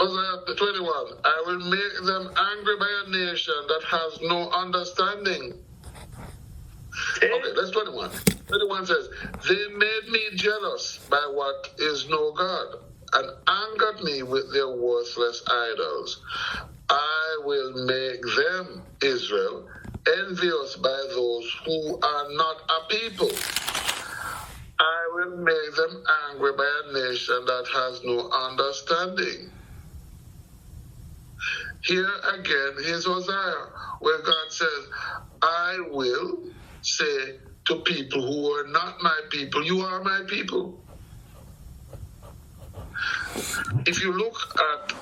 Hosea 21. I will make them angry by a nation that has no understanding. Okay, that's 21. 21 says, they made me jealous by what is no God, and angered me with their worthless idols. I will make them, Israel, envious by those who are not a people. I will make them angry by a nation that has no understanding. Here again is Hosea, where God says, I will say to people who are not my people, you are my people. If you look at,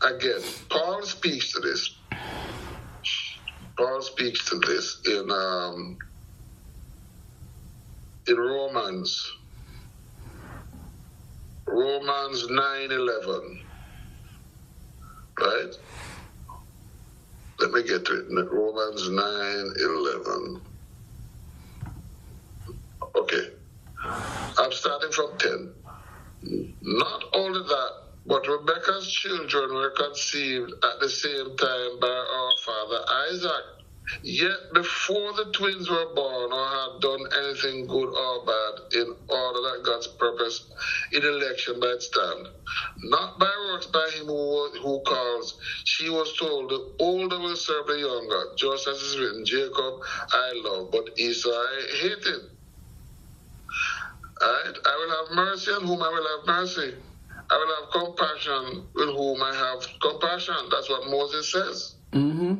again, Paul speaks to this. Paul speaks to this in Romans 9:11. Right? Let me get to it. Romans 9:11. Okay. I'm starting from 10. Not only that, but Rebekah's children were conceived at the same time by our father Isaac. Yet before the twins were born or had done anything good or bad, in order that God's purpose in election might stand, not by works by him who calls, she was told, the older will serve the younger, just as is written, Jacob I love, but Esau I hated. Right? I will have mercy on whom I will have mercy. I will have compassion with whom I have compassion. That's what Moses says. Mm-hmm.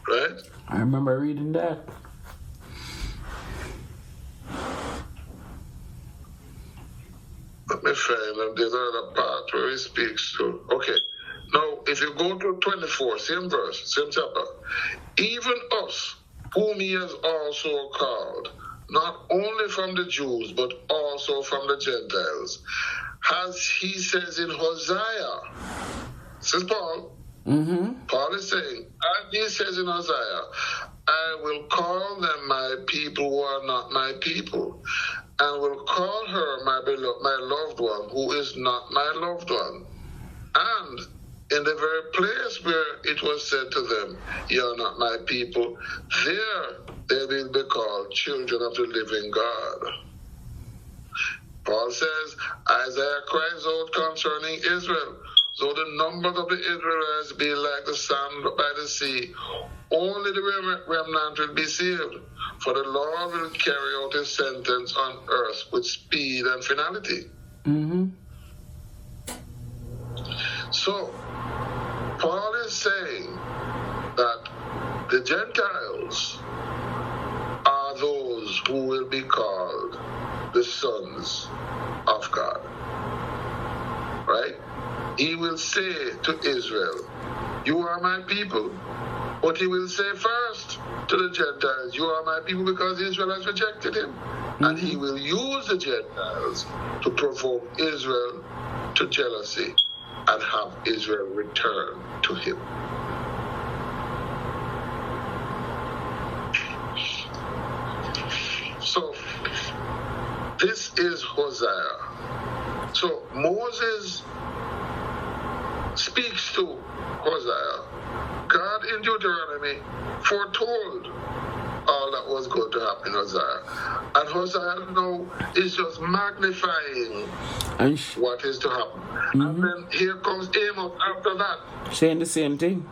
Right? I remember reading that. Let me find them. There's another part where he speaks to. Okay. Now, if you go to 24, same verse, same chapter. Even us, whom he has also called, not only from the Jews, but also from the Gentiles, as he says in Hosea. This is Paul. Mm-hmm. Paul is saying, as he says in Hosea, I will call them my people who are not my people, and will call her my beloved, my loved one, who is not my loved one. And in the very place where it was said to them, you are not my people, there they will be called children of the living God. Paul says, Isaiah cries out concerning Israel, though the numbers of the Israelites be like the sand by the sea, only the remnant will be saved, for the Lord will carry out his sentence on earth with speed and finality. Mm-hmm. So, Paul is saying that the Gentiles are those who will be called the sons of God. Right? He will say to Israel, you are my people. But he will say first to the Gentiles, you are my people, because Israel has rejected him. Mm-hmm. And he will use the Gentiles to provoke Israel to jealousy and have Israel return to him. So, this is Hosea. So, Moses speaks to Hosea. God in Deuteronomy foretold all that was going to happen in Hosea. And Hosea now is just magnifying what is to happen. Mm-hmm. And then here comes Amos after that. Saying the same thing.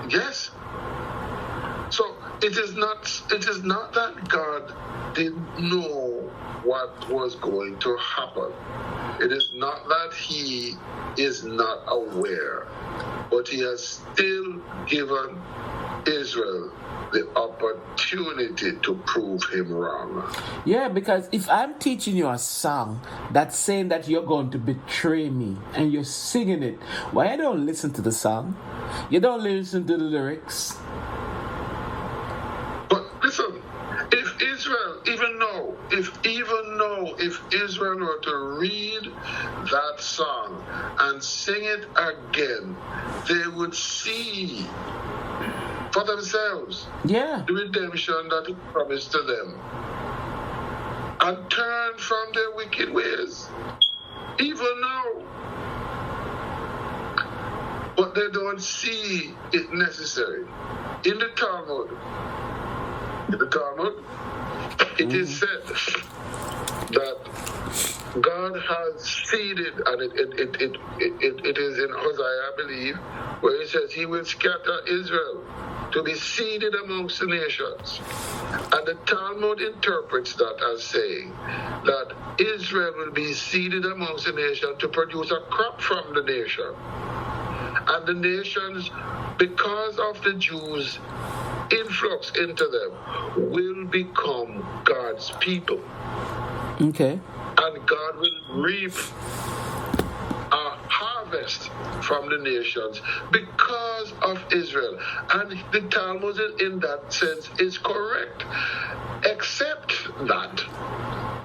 Yes. So it is not that God didn't know what was going to happen. It is not that he is not aware, but he has still given Israel the opportunity to prove him wrong. Yeah, because if I'm teaching you a song that's saying that you're going to betray me and you're singing it, why you don't listen to the song? You don't listen to the lyrics. But listen, if Israel if Israel were to read that song and sing it again, they would see for themselves the redemption that is promised to them. and turn from their wicked ways. Even now. But they don't see it necessary. In the Talmud, it is said that God has seeded, and it is in Hosea, I believe, where he says he will scatter Israel to be seeded amongst the nations. And the Talmud interprets that as saying that Israel will be seeded amongst the nation to produce a crop from the nation. And the nations, because of the Jews' influx into them, will become God's people. Okay. And God will reap a harvest from the nations because of Israel. And the Talmud in that sense is correct, except that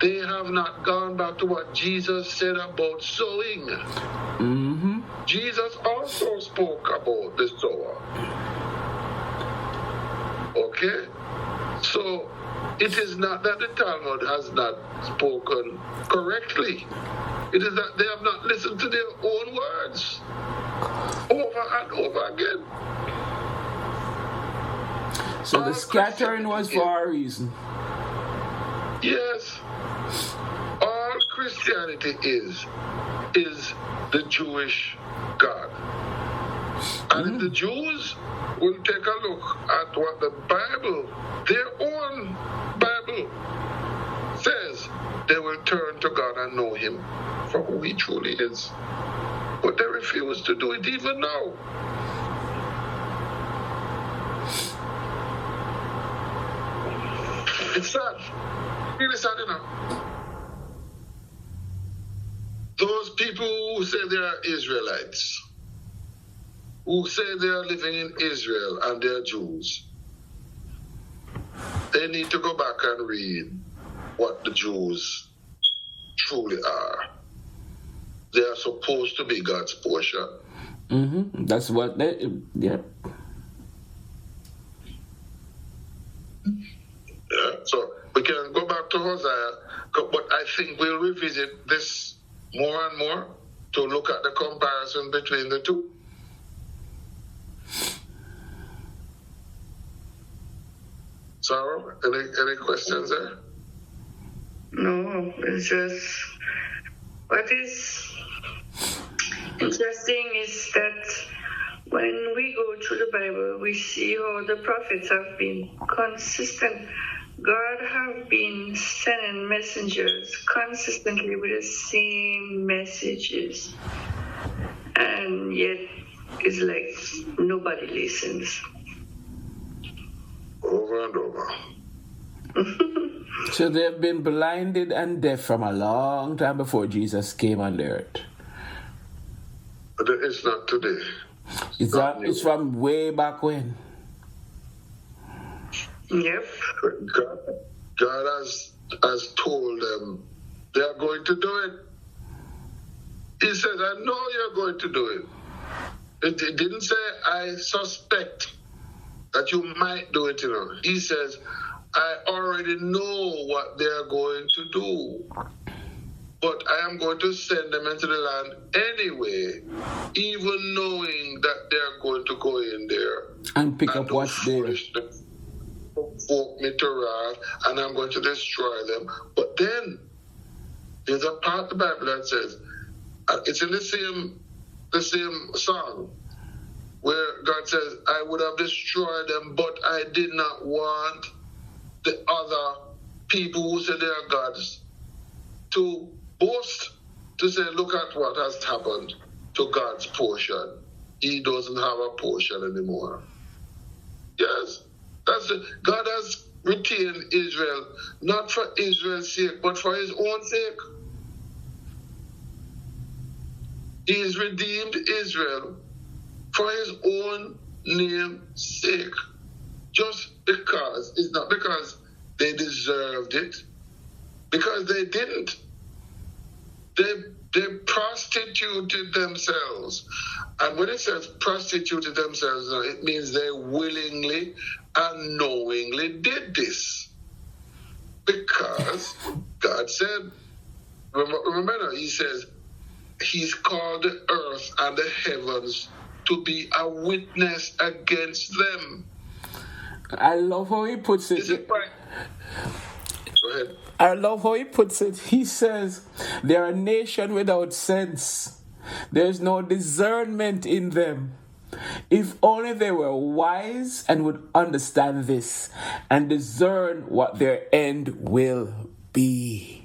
they have not gone back to what Jesus said about sowing. Mm-hmm. Jesus also spoke about the sower. Okay? So it is not that the Talmud has not spoken correctly. It is that they have not listened to their own words over and over again. So the scattering was for a reason. Yes. All Christianity is the Jewish God. And if the Jews will take a look at what the Bible, their own Bible, says, they will turn to God and know Him for who He truly is. But they refuse to do it even now. It's sad. Really sad enough. Those people who say they are Israelites, who say they are living in Israel and they are Jews, they need to go back and read what the Jews truly are. They are supposed to be God's portion. Mm-hmm. That's what they, yeah. Yeah, so we can go back to Hosea, but I think we'll revisit this more and more to look at the comparison between the two. Sarah, any questions there? No, it's just what is interesting is that when we go through the Bible, we see how the prophets have been consistent. God have been sending messengers consistently with the same messages, and yet it's like nobody listens. Over and over. So they've been blinded and deaf from a long time before Jesus came on the earth. But it's not today. It's from way back when. Yep. God has told them they are going to do it. He says, I know you're going to do it. It didn't say, I suspect that you might do it, He says, I already know what they are going to do. But I am going to send them into the land anyway, even knowing that they are going to go in there And pick up what's there. Provoke me to wrath, and I'm going to destroy them. But then there's a part of the Bible that says, it's in the same song, where God says, I would have destroyed them, but I did not want the other people who say they are gods to boast, to say, look at what has happened to God's portion. He doesn't have a portion anymore. Yes, that's it. God has retained Israel, not for Israel's sake, but for His own sake. He has redeemed Israel for His own name's sake. Just because, it's not because they deserved it, because they didn't. They prostituted themselves. And when it says prostituted themselves, it means they willingly and knowingly did this. Because God said, remember, he says, he's called the earth and the heavens to be a witness against them. I love how he puts it. Is it right? Go ahead. I love how he puts it. He says, they're a nation without sense. There's no discernment in them. If only they were wise and would understand this and discern what their end will be.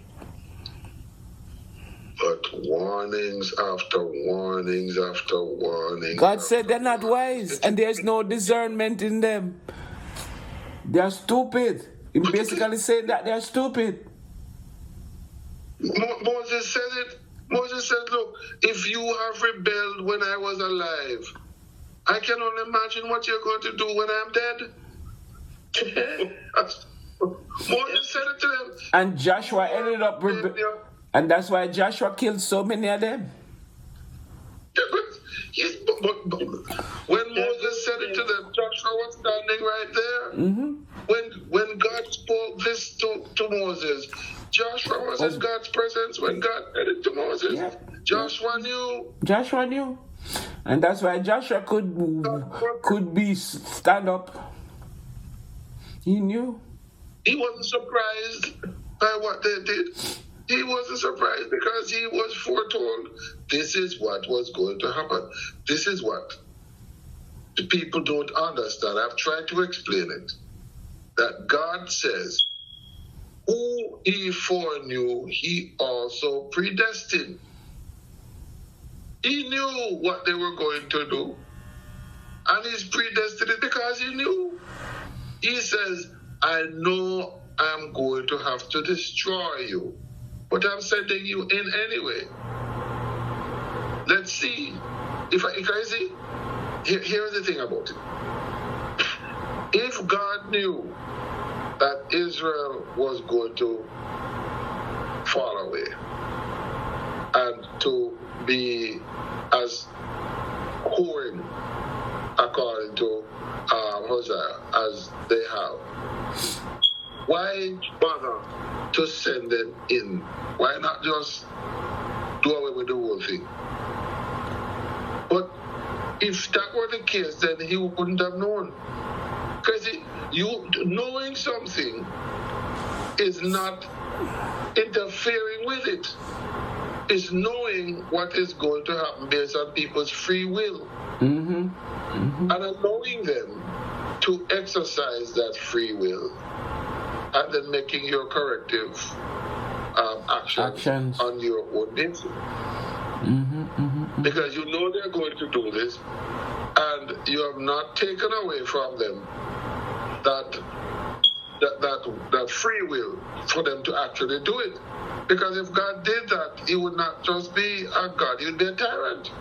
But warnings after warnings after warnings. God said they're not wise and there's no discernment in them. They're stupid. He's basically saying that they're stupid. Moses said it. Moses said, look, if you have rebelled when I was alive, I can only imagine what you're going to do when I'm dead. Moses said it to them. And Joshua ended up and that's why Joshua killed so many of them. But when Moses said it to them, Joshua was standing right there. Mm-hmm. When God spoke this to Moses, Joshua was in God's presence when God said it to Moses. Yeah. Joshua knew. Joshua knew. And that's why Joshua could be stand up. He knew. He wasn't surprised by what they did. He wasn't surprised because he was foretold this is what was going to happen. This is what the people don't understand. I've tried to explain it. That God says, who he foreknew, he also predestined. He knew what they were going to do. And he's predestined it because he knew. He says, I know I'm going to have to destroy you, but I'm sending you in anyway. Let's see. If I see, here's the thing about it. If God knew that Israel was going to fall away and to be as whoring according to Hosea as they have, why bother to send them in? Why not just do away with the whole thing? But if that were the case, then he wouldn't have known. Because you knowing something is not interfering with it. It's knowing what is going to happen based on people's free will. Mm-hmm. Mm-hmm. And allowing them to exercise that free will and then making your corrective actions on your own basis. Mm-hmm. Mm-hmm. Because you know they're going to do this and you have not taken away from them that free will for them to actually do it. Because if God did that, he would not just be a God, he would be a tyrant.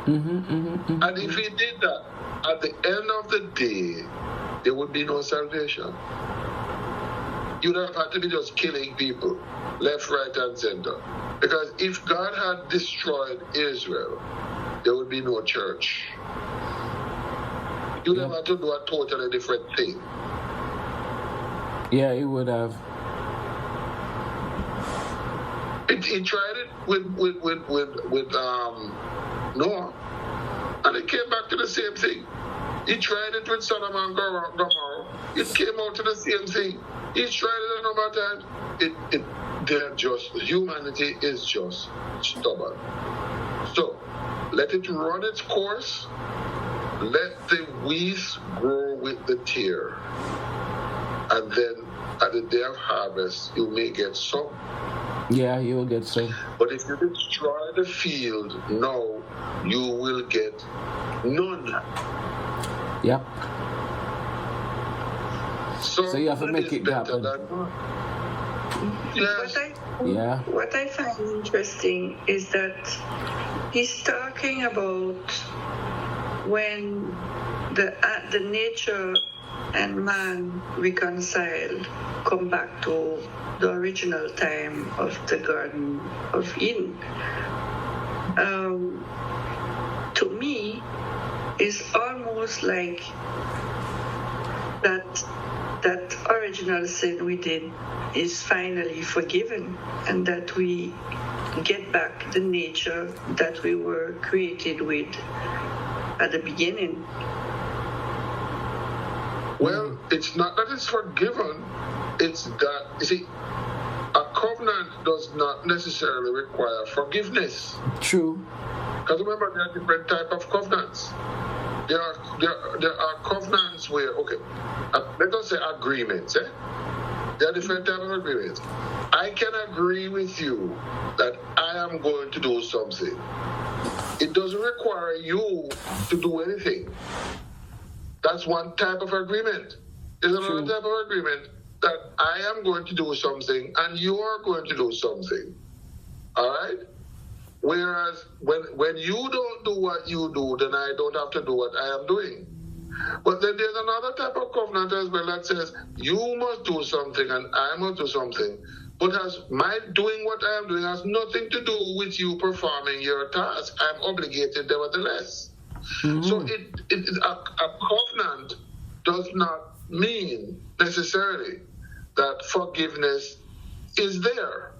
Mm-hmm, mm-hmm, mm-hmm. And if he did that, at the end of the day, there would be no salvation. You'd have had to be just killing people, left, right, and center. Because if God had destroyed Israel, there would be no church. You'd have had to do a totally different thing. Yeah, he would have. He tried it with Noah, and it came back to the same thing. He tried it with Sodom and Gomorrah. It came out to the same thing. He's tried it a number of times. Humanity is just stubborn. So let it run its course. Let the weeds grow with the tear, and then at the day of harvest, you may get some. Yeah, you will get some. But if you destroy the field now, you will get none. Yep. So you have to make it happen. Yes. What I find interesting is that he's talking about when the nature and man reconciled come back to the original time of the Garden of Eden. To me, it's almost like that that original sin we did is finally forgiven, and that we get back the nature that we were created with at the beginning. Well, it's not that it's forgiven, it's that, you see, a covenant does not necessarily require forgiveness. True. Because remember, there are different types of covenants. There are covenants where, let us say agreements, eh? There are different types of agreements. I can agree with you that I am going to do something. It doesn't require you to do anything. That's one type of agreement. There's another type of agreement that I am going to do something and you are going to do something. All right? Whereas when you don't do what you do, then I don't have to do what I am doing. But then there's another type of covenant as well that says you must do something and I must do something. But as my doing what I am doing has nothing to do with you performing your task. I'm obligated nevertheless. Mm-hmm. So a covenant does not mean necessarily that forgiveness is there.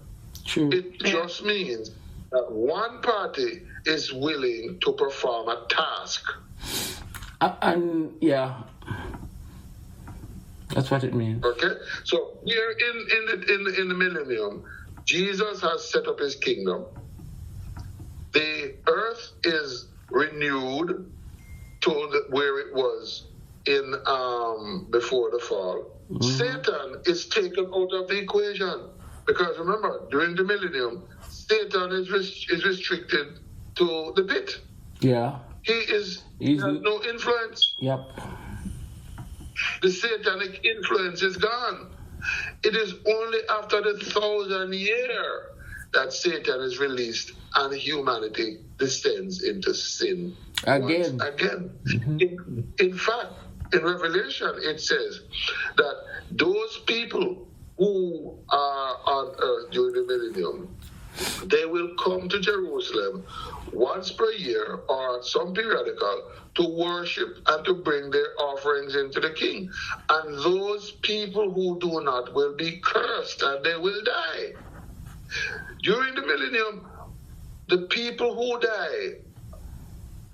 True. It just means that one party is willing to perform a task. And yeah, that's what it means. Okay, so here in the millennium, Jesus has set up his kingdom. The earth is renewed to where it was in before the fall. Mm-hmm. Satan is taken out of the equation because remember, during the millennium, Satan is restricted to the pit. Yeah. He has no influence. Yep. The satanic influence is gone. It is only after the 1,000 year that Satan is released and humanity descends into sin again. Mm-hmm. In fact, in Revelation it says that those people who are on earth during the millennium, they will come to Jerusalem once per year or some periodical to worship and to bring their offerings into the king. And those people who do not will be cursed and they will die. During the millennium, the people who die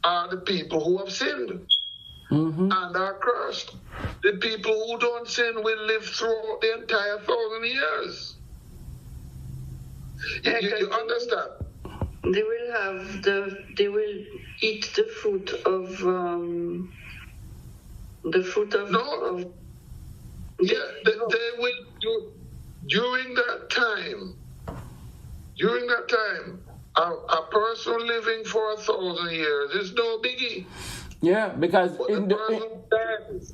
are the people who have sinned. Mm-hmm. And are cursed. The people who don't sin will live through the entire 1,000 years. You understand? They will eat the fruit of No. They will do during that time. During that time, a person living for 1,000 years is no biggie. Yeah, because but the person who dies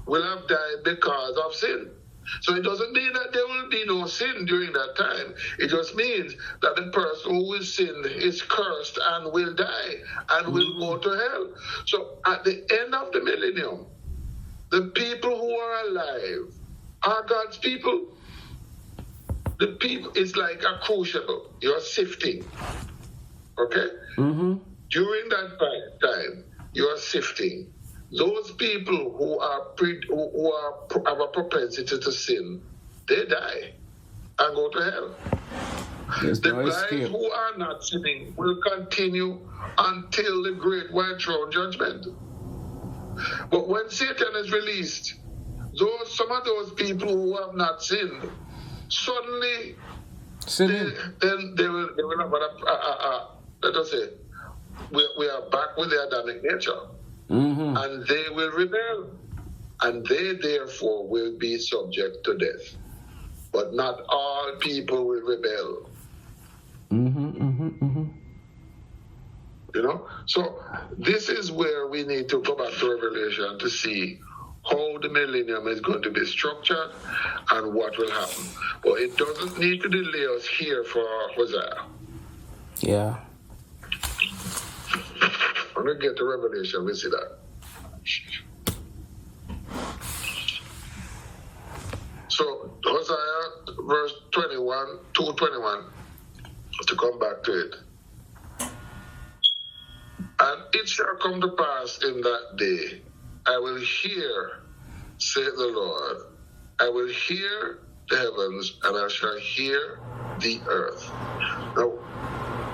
will have died because of sin. So it doesn't mean that there will be no sin during that time. It just means that the person who will sin is cursed and will die and will go to hell. So at the end of the millennium, the people who are alive are God's people. The people is like a crucible. You're sifting. Okay? Mm-hmm. During that time, you are sifting. Those people who have a propensity to sin, they die and go to hell. The blind who are not sinning will continue until the great white throne judgment. But when Satan is released, some of those people who have not sinned, suddenly they will have let us say, we are back with the Adamic nature. Mm-hmm. And they will rebel. And they therefore will be subject to death. But not all people will rebel. Mm-hmm, mm-hmm, mm-hmm. You know? So this is where we need to go back to Revelation to see how the millennium is going to be structured and what will happen. But it doesn't need to delay us here for Hosea. Yeah. When we get to Revelation, we see that. So, Hosea, verse 21, 2:21, to come back to it. And it shall come to pass in that day, I will hear saith the Lord. I will hear the heavens, and I shall hear the earth. Now,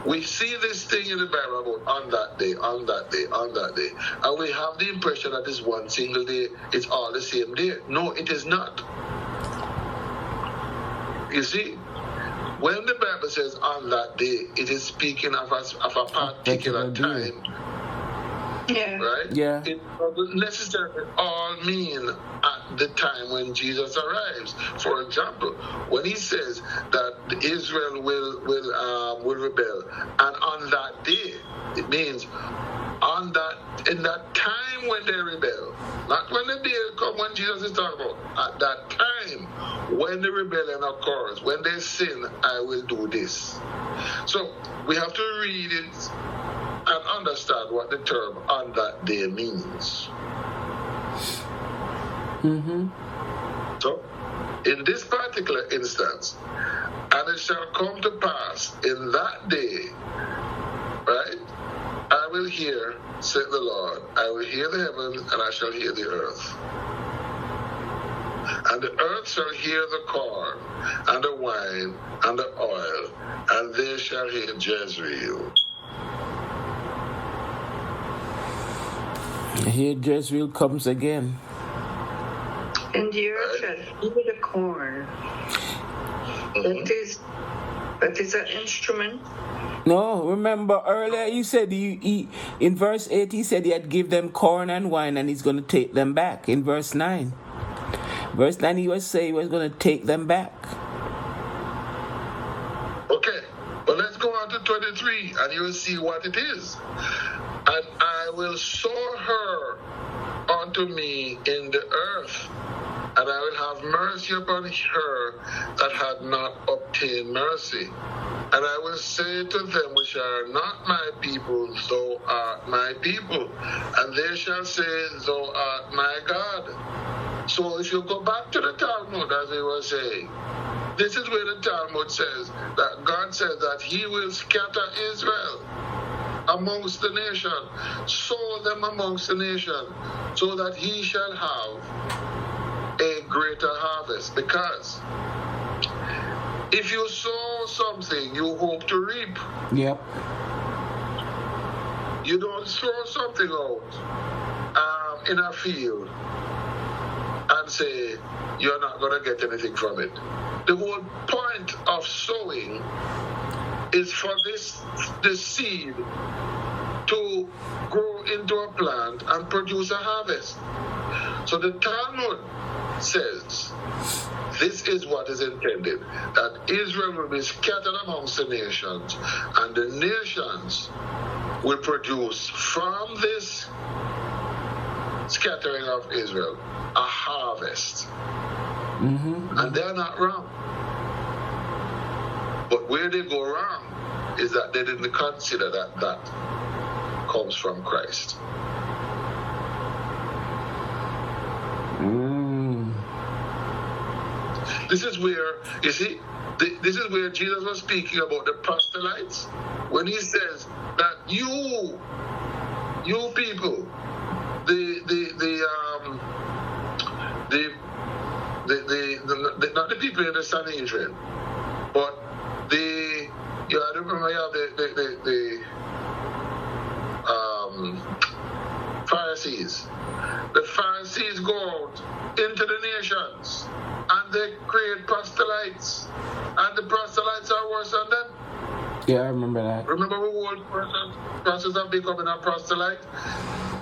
we see this thing in the Bible about on that day, on that day, on that day. And we have the impression that it's one single day, it's all the same day. No, it is not. You see, when the Bible says on that day, it is speaking of a particular time. Yeah. Right? Yeah. It doesn't necessarily all mean at the time when Jesus arrives. For example, when he says that Israel will rebel, and on that day, it means in that time when they rebel, not when the day comes when Jesus is talking about. At that time when the rebellion occurs, when they sin, I will do this. So we have to read it and understand what the term on that day means. Mm-hmm. So, in this particular instance, and it shall come to pass in that day, right? I will hear, said the Lord, I will hear the heavens, and I shall hear the earth. And the earth shall hear the corn, and the wine, and the oil, and they shall hear Jezreel. Here Jezreel comes again. And the earth shall hear the corn. That is an instrument. No, remember earlier you said he in verse 8 he said he had give them corn and wine and he's going to take them back. In verse 9. Verse 9 he was saying he was going to take them back. Okay, but let's go on to 23 and you will see what it is. And I will sow her unto me in the earth, and I will have mercy upon her that had not obtained mercy. And I will say to them which are not my people, thou art my people. And they shall say, thou art my God. So if you go back to the Talmud, as we were saying, this is where the Talmud says that God says that he will scatter Israel amongst the nation, sow them amongst the nation, so that he shall have a greater harvest. Because if you sow something, you hope to reap. Yep. You don't throw something out in a field and say you're not going to get anything from it. The whole point of sowing is for this seed to grow into a plant and produce a harvest. So the Talmud says this is what is intended, that Israel will be scattered amongst the nations, and the nations will produce from this scattering of Israel a harvest. Mm-hmm. And they're not wrong. But where they go wrong is that they didn't consider that comes from Christ. This is where, you see, this is where Jesus was speaking about the proselytes, when he says that you people, not the people in the Sanhedrin, but the Pharisees. The Pharisees go out into the nations and they create proselytes, and the proselytes are worse than them. Yeah, I remember that. Remember the whole process of becoming a proselyte?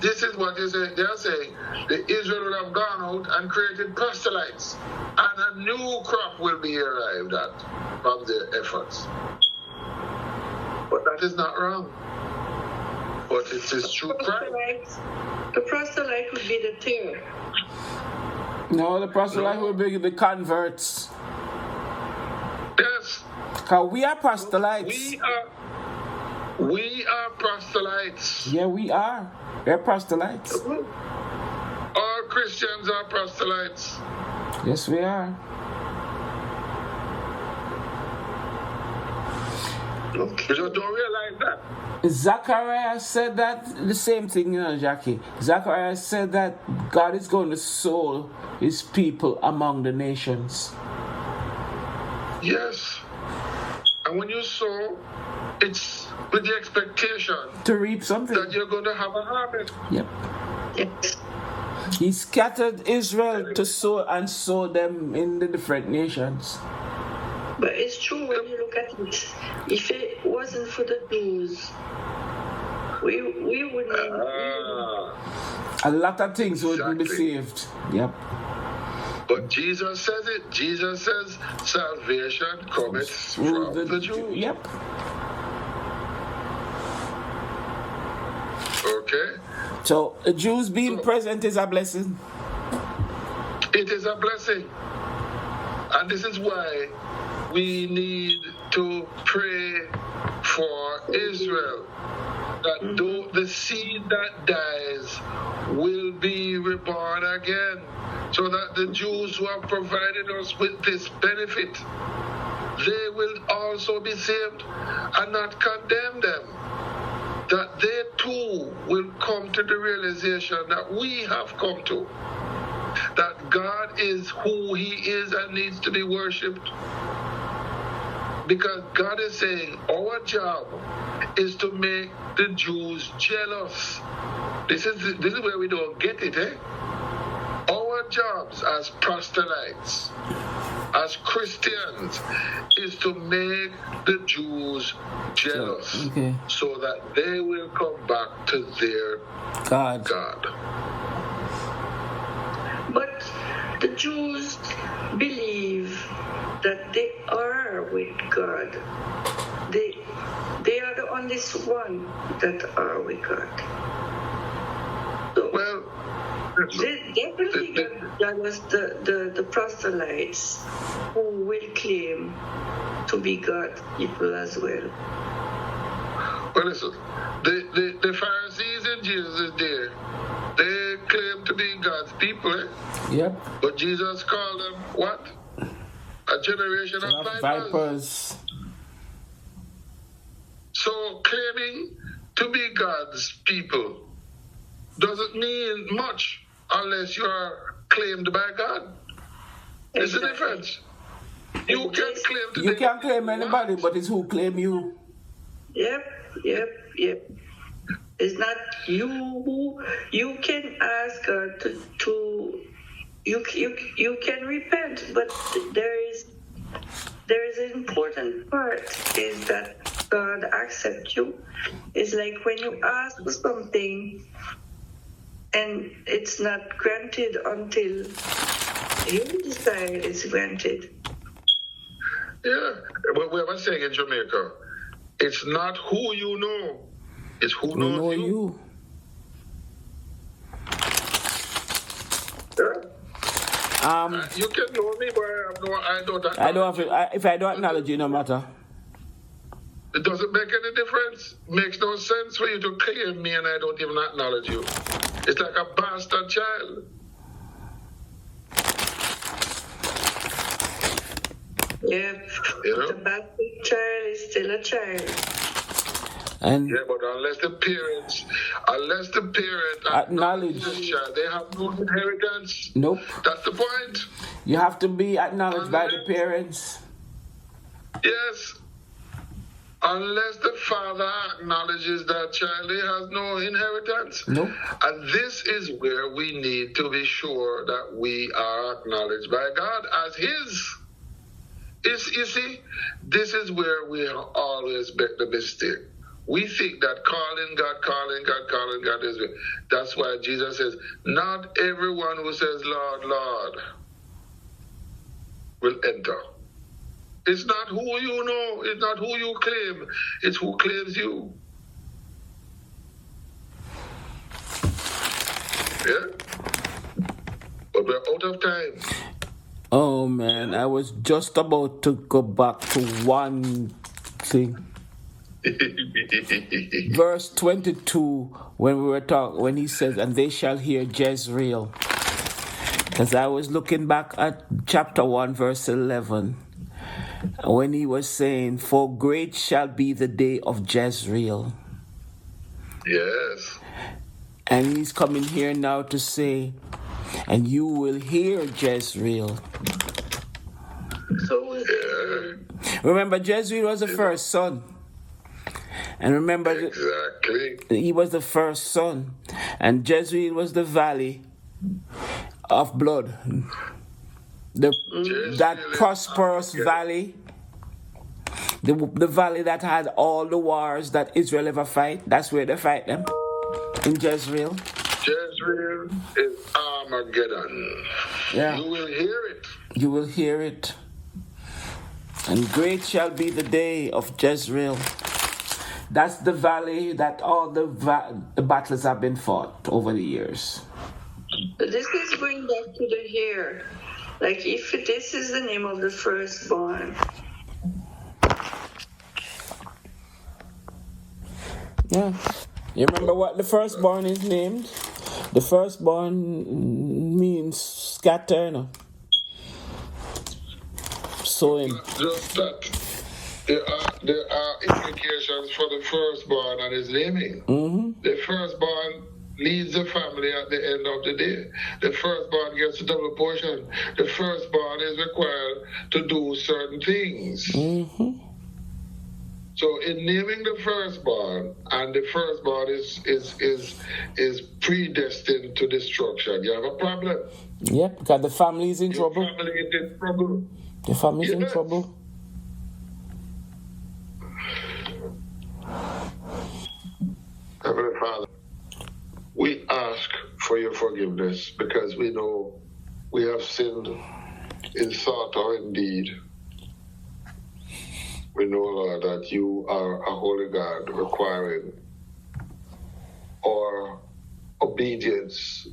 This is what they are saying. The Israel will have gone out and created proselytes, and a new crop will be arrived at from their efforts. But that is not wrong. But it is true pride. The proselyte would be the tear. No, the proselyte will be the converts. Yes. Because we are proselytes. We are proselytes. Yeah, we are. We're proselytes. All Christians are proselytes. Yes, we are. Okay. You just don't realize that. Zachariah said that the same thing, Jackie. Zachariah said that God is going to sow his people among the nations. Yes. And when you sow, it's with the expectation to reap something that you're going to have a harvest. Yep. Yes. He scattered Israel to sow them in the different nations. But it's true when you look at it. If it wasn't for the Jews, we wouldn't. A lot of things wouldn't be saved. Yep. But Jesus says it. Jesus says salvation cometh from the Jews. Yep. Okay. So the Jews being present is a blessing. It is a blessing. And this is why we need to pray for Israel. That though the seed that dies will be reborn again. So that the Jews who have provided us with this benefit, they will also be saved and not condemn them. That they too will come to the realization that we have come to. That God is who he is and needs to be worshipped. Because God is saying our job is to make the Jews jealous. This is where we don't get it, eh? Our jobs as proselytes, as Christians, is to make the Jews jealous, so that they will come back to their God. But the Jews believe that they are with God. They are the only one that are with God. So, well, they believe that was the proselytes who will claim to be God people as well. Well, listen, the Pharisees in Jesus' day, they claim to be God's people, eh? Yep. But Jesus called them what? A generation of vipers. So claiming to be God's people doesn't mean much unless you are claimed by God. There's a difference. You can claim to You can't claim anybody, but it's who claim you. Yep. It's not you who you can ask God to you can repent, but there is an important part is that God accepts you. It's like when you ask for something and it's not granted until your desire is granted. Yeah, but we were saying in Jamaica, it's not who you know, it's who knows you. Yeah. You can know me, but I don't. If I don't acknowledge you, no matter. It doesn't make any difference. It makes no sense for you to claim me and I don't even acknowledge you. It's like a bastard child. Yep. You know? The bastard child is still a child. And yeah, but unless the parent acknowledge the child, they have no inheritance. Nope. That's the point. You have to be acknowledged by the parents. Yes. Unless the father acknowledges that child, he has no inheritance. Nope. And this is where we need to be sure that we are acknowledged by God as his. You see, this is where we always make the mistake. We think that calling God is good. That's why Jesus says, not everyone who says, Lord, Lord, will enter. It's not who you know, it's not who you claim, it's who claims you. Yeah? But we're out of time. Oh man, I was just about to go back to one thing. Verse 22, when he says, and they shall hear Jezreel. Because I was looking back at chapter 1, verse 11. when he was saying, "For great shall be the day of Jezreel." Yes. And he's coming here now to say, "And you will hear Jezreel." So Remember, Jezreel was the first son. And remember, exactly. he was the first son. And Jezreel was the valley of blood. That prosperous valley. The valley that had all the wars that Israel ever fight. That's where they fight them. In Jezreel. Jezreel is Armageddon. Yeah. You will hear it. You will hear it. And great shall be the day of Jezreel. That's the valley that all the battles have been fought over the years. But this is going back to the hair. Like, if this is the name of the firstborn. Yeah. You remember what the firstborn is named? The firstborn means scatter, no? Sowing. Just that. There are implications for the firstborn and his naming. Mm-hmm. The firstborn leads the family at the end of the day. The firstborn gets a double portion. The firstborn is required to do certain things. Mm-hmm. So in naming the firstborn, and the firstborn is predestined to destruction, you have a problem. Yeah, because the family is in trouble. Your family is in trouble. The family is in Yes. trouble. Heavenly Father, we ask for your forgiveness because we know we have sinned in thought or in deed. We know, Lord, that you are a holy God requiring our obedience,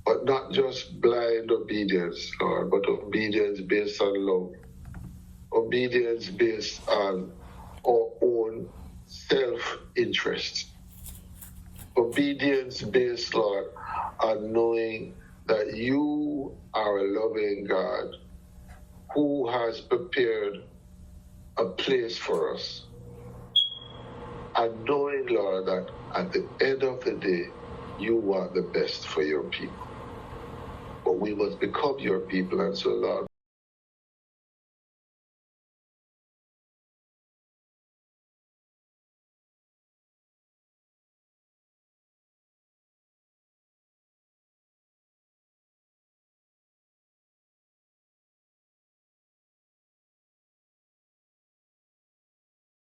but not just blind obedience, Lord, but obedience based on love, obedience based on our own self-interest, obedience based, Lord, on knowing that you are a loving God who has prepared a place for us. And knowing, Lord, that at the end of the day, you want the best for your people. But we must become your people, and so, Lord,